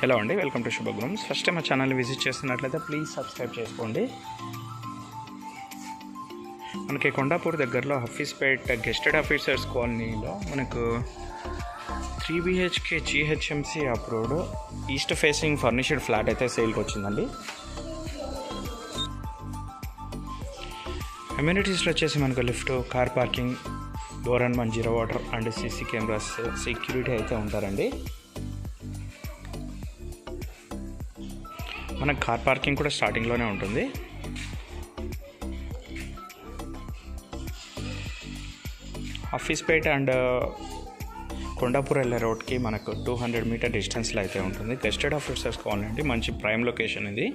Hello అండి, welcome to శుభగృహం. First time మా ఛానల్ని విజిట్ చేస్తున్నట్లయితే ప్లీజ్ సబ్స్క్రైబ్ చేసుకోండి. మనకి కొండాపూర్ దగ్గరలో హఫీస్పేట్ గెస్టెడ్ ఆఫీసర్స్ కాలనీలో మనకు 3 BHK GHMC approved east facing furnished flat అయితే సేల్కి వచ్చిందండి. అమ్యూనిటీస్లో వచ్చేసి మనకు lift, car parking, door and Manjeera water and CC cameras, security అయితే ఉంటారండి. మనకు కార్ పార్కింగ్ కూడా స్టార్టింగ్లోనే ఉంటుంది. హఫీస్పేట అండ్ కొండాపూర్ వెళ్ళే రోడ్కి మనకు 200 మీటర్ డిస్టెన్స్లో అయితే ఉంటుంది. గెస్టెడ్ ఆఫీసర్స్ కాలనీ అండి, మంచి ప్రైమ్ లొకేషన్ ఇది.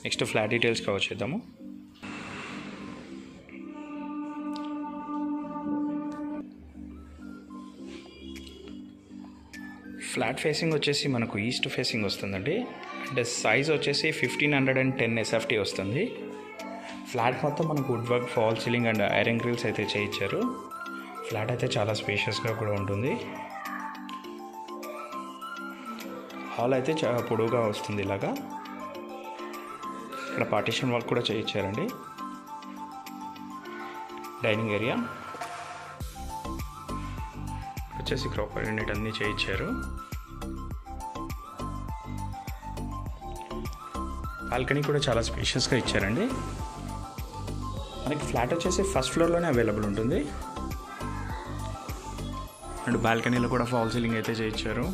నెక్స్ట్ ఫ్లాట్ డీటెయిల్స్కి వచ్చేద్దాము. ఫ్లాట్ ఫేసింగ్ వచ్చేసి మనకు ఈస్ట్ ఫేసింగ్ వస్తుందండి. అండ్ సైజ్ వచ్చేసి 1510 SFT వస్తుంది. ఫ్లాట్ మొత్తం మనకు wood work, fall ceiling and iron grills అయితే చేయించారు. ఫ్లాట్ అయితే చాలా స్పేషియస్గా కూడా ఉంటుంది. హాల్ అయితే చాలా పొడవుగా వస్తుంది. ఇలాగా ఇక్కడ పార్టీషన్ వర్క్ కూడా చేయించారండి. డైనింగ్ ఏరియా వచ్చేసి క్రాకరీ యూనిట్ అన్నీ చేయించారు. బాల్కనీ కూడా చాలా స్పేషియస్గా ఇచ్చారండి. మనకి ఫ్లాట్ వచ్చేసి ఫస్ట్ ఫ్లోర్లోనే అవైలబుల్ ఉంటుంది. అండ్ బాల్కనీలో కూడా ఫాల్ సీలింగ్ అయితే చేయించారు.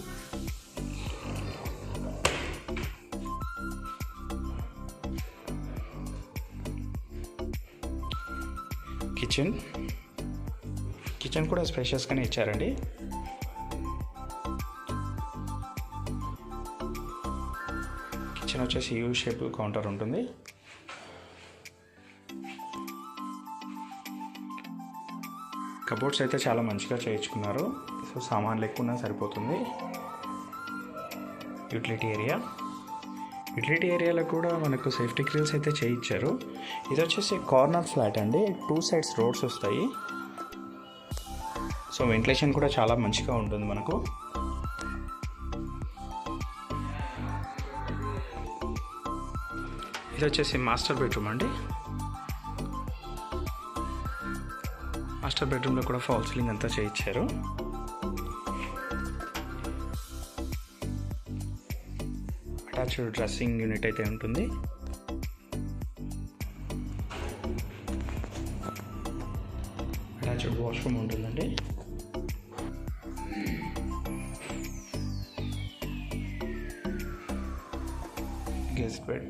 కిచెన్ కూడా స్పేషియస్గానే ఇచ్చారండి. కిచెన్ వచ్చేసి యూ షేప్ కౌంటర్ ఉంటుంది. కబోర్డ్స్ అయితే చాలా మంచిగా చేయించుకున్నారు. సో సామాన్లు ఎక్కువన్నా సరిపోతుంది. యూటిలిటీ ఏరియాలో కూడా మనకు సేఫ్టీ గ్రిల్స్ అయితే చేయించారు. ఇది వచ్చేసి కార్నర్ ఫ్లాట్ అండి. 2 సైడ్స్ రోడ్స్ వస్తాయి. సో వెంటిలేషన్ కూడా చాలా మంచిగా ఉంటుంది మనకు. ఇది వచ్చేసి మాస్టర్ బెడ్రూమ్ అండి. మాస్టర్ బెడ్రూమ్లో కూడా ఫాల్ సీలింగ్ అంతా చేయించారు. అటాచ్డ్ డ్రెస్సింగ్ యూనిట్ అయితే ఉంటుంది. అటాచ్డ్ వాష్రూమ్ ఉంటుందండి.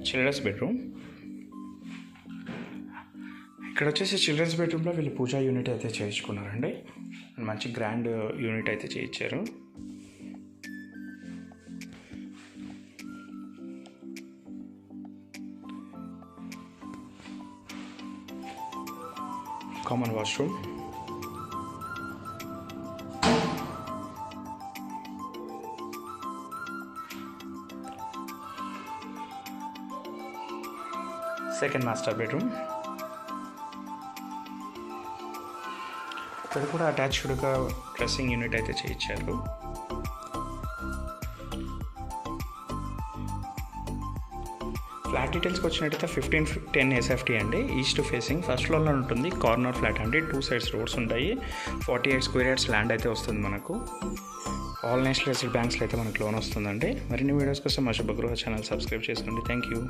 Children's bedroom. ఇక్కడ వచ్చేసి చిల్డ్రన్స్ బెడ్రూమ్లో వీళ్ళు పూజా యూనిట్ అయితే చేయించుకున్నారండి. మంచి గ్రాండ్ యూనిట్ అయితే చేయించారు. Common washroom. Second master bedroom. ఇక్కడ కూడా అటాచ్డ్గా డ్రెస్సింగ్ యూనిట్ అయితే చేయించారు. ఫ్లాట్ డీటెయిల్స్కి వచ్చినట్టయితే 1510 SFT అండి. ఈస్ట్ ఫేసింగ్ ఫస్ట్ ఫ్లోర్లో ఉంటుంది. కార్నర్ ఫ్లాట్ అండి. 2 సైడ్స్ రోడ్స్ ఉంటాయి. 48 స్క్వేర్ యార్డ్స్ ల్యాండ్ అయితే వస్తుంది మనకు. ఆల్ నేషనల్ బ్యాంక్స్లో అయితే మనకు లోన్ వస్తుందండి. మరిన్ని వీడియోస్ కోసం మా శుభగృహ ఛానల్ సబ్స్క్రైబ్ చేసుకోండి. Thank you.